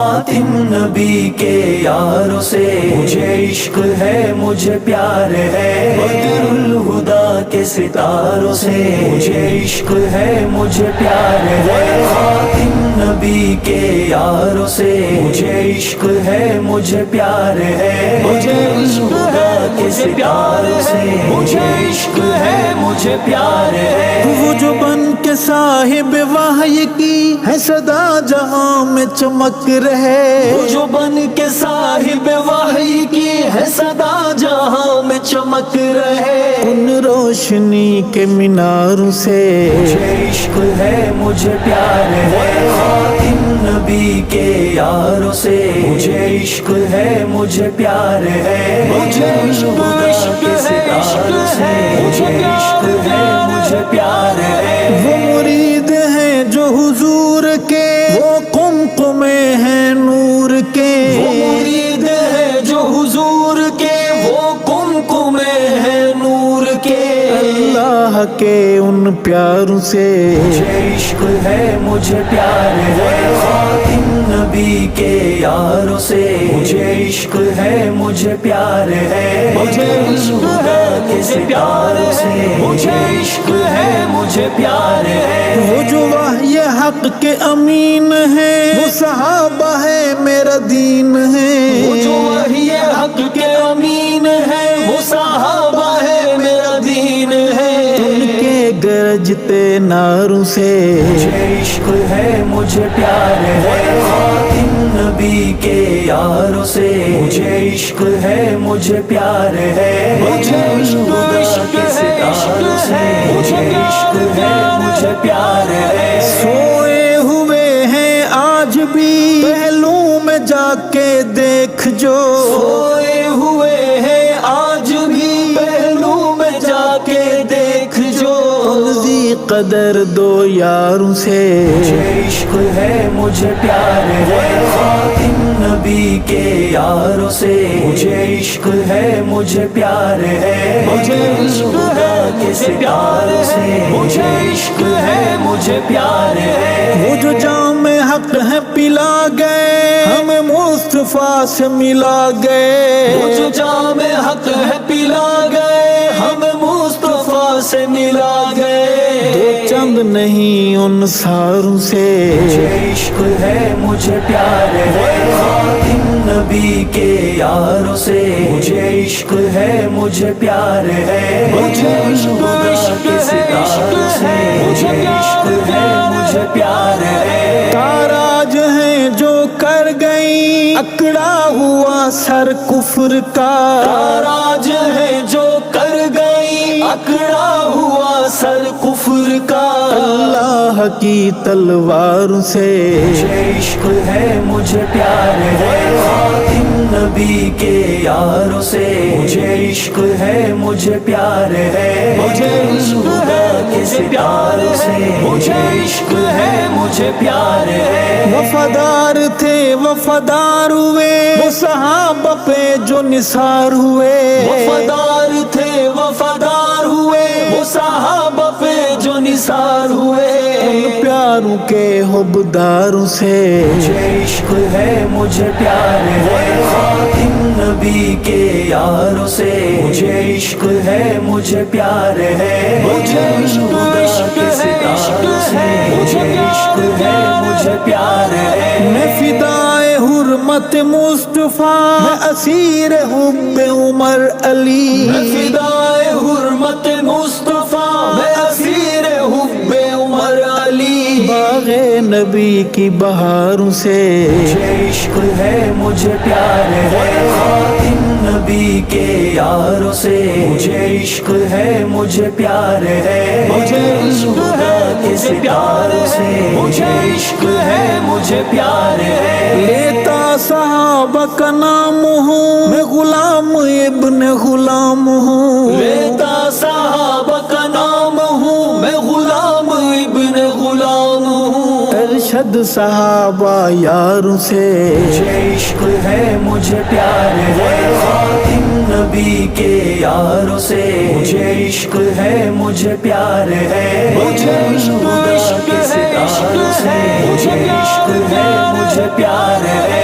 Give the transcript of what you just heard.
خاتم نبی کے یاروں سے مجھے عشق ہے، مجھے پیار ہے، بدر الہدا کے ستاروں سے مجھے عشق ہے، مجھے پیار ہے، خاتم نبی کے یاروں سے مجھے عشق ہے، مجھے پیار ہے، مجھے الہدا کے ستاروں سے مجھے عشق ہے، مجھے پیار ہے۔ وہ جو بن کے صاحب وحی کی ہے صدا جہاں میں چمک رہے، وہ جو بن کے صاحب وحی کی ہے صدا جہاں میں چمک رہے، ان روشنی کے میناروں سے مجھے عشق ہے، مجھے پیار ہے، خاتم نبی کے یاروں سے مجھے عشق ہے، مجھے پیار ہے، مجھے عشق کے ستاروں سے مجھے عشق ہے، مجھے پیار ہے۔ وہ مرید ہیں جو حضور کے، وہ قمقمے ہیں نور کے، وہ مرید ہے جو حضور کے، وہ قمقمے ہیں نور کے، اللہ کے ان پیاروں سے مجھے عشق ہے، مجھے پیار ہے، خاتم نبی کے یاروں سے مجھے عشق ہے، مجھے پیار ہے، مجھے الہدا کے ستاروں سے مجھے عشق ہے، مجھے پیار ہے۔ وہ جو وحی حق کے امین ہیں، وہ صحابہ ہے میرا دین ہے، وہ جو وحی حق کے امین ہے، وہ صحابہ ہے میرا دین ہے، ان کے گرجتے ناروں سے مجھے عشق ہے، مجھے پیار ہے، خاتم نبی کے یاروں سے مجھے عشق ہے، مجھے پیار ہے، مجھے الہدا کے ستاروں سے مجھے عشق ہے، مجھے پیار ہے۔ سوئے ہوئے ہیں آج بھی پہلو میں جا کے دیکھ جو، سوئے ہوئے ہیں آج بھی پہلو میں جا کے دیکھ جو، ذی قدر دو یاروں سے مجھے عشق ہے، مجھے پیار ہے، خاتم نبی کے یاروں سے مجھے عشق ہے، مجھے پیار ہے، مجھے الہدا کے ستاروں سے مجھے عشق ہے، مجھے پیار ہے۔ وہ جو جام حق ہے پلا گئے ہمیں مصطفیٰ سے ملا گئے، وہ جو جام حق ہے پلا گئے ہمیں مصطفیٰ سے ملا گئے، دو چند نہیں ان ساروں سے مجھے عشق ہے، مجھے پیار ہے، خاتم نبی کے یاروں سے مجھے عشق ہے، مجھے پیار ہے، مجھے الہدا کے ستاروں سے مجھے عشق ہے، مجھے پیار ہے۔ تاراج ہیں جو کر گئی اکڑا ہوا سر کفر کا، تاراج ہے جو کر گئی اکڑا ہوا سر کفر کا، اللہ کی تلواروں سے مجھے عشق ہے، مجھے پیار ہے، خاتم نبی کے یاروں سے مجھے عشق ہے، مجھے پیار ہے، مجھے الہدا کے ستاروں سے مجھے عشق ہے، مجھے پیار ہے۔ وفادار تھے وفادار ہوئے وہ صحابہ پہ جو نثار ہوئے، وفادار تھے وفادار ہوئے وہ صحابہ پہ جو نثار ہوئے، ان پیاروں کے حبداروں سے مجھے عشق ہے، مجھے پیار ہے، خاتم نبی کے یاروں سے مجھے عشق ہے، مجھے پیار ہے، مجھے الہدا کے ستاروں سے مجھے عشق ہے، مجھے پیار ہے۔ میں فدائے حرمت مصطفیٰ میں اسیر حب عمر علی، میں فدائے حرمت مصطفیٰ میں اسیر حب عمر علی، باغ نبی کی بہاروں سے مجھے عشق ہے، مجھے پیار ہے، خاتم نبی کے یاروں سے مجھے عشق ہے، مجھے پیار ہے، مجھے الہدا کے ستاروں سے مجھے عشق ہے، مجھے پیار ہے۔ لیتا صحابہ کا نام ہوں میں غلام ابن غلام ہوں، لیتا صحابہ کا نام ہوں میں غلام ابن غلام ہوں، ارشد صحابہ یاروں سے مجھے عشق ہے مجھے پیار ہے خاتم نبی کے یاروں سے مجھے عشق ہے مجھے پیار ہے مجھے عشق خدا کے ستاروں سے مجھے عشق ہے مجھے پیار ہے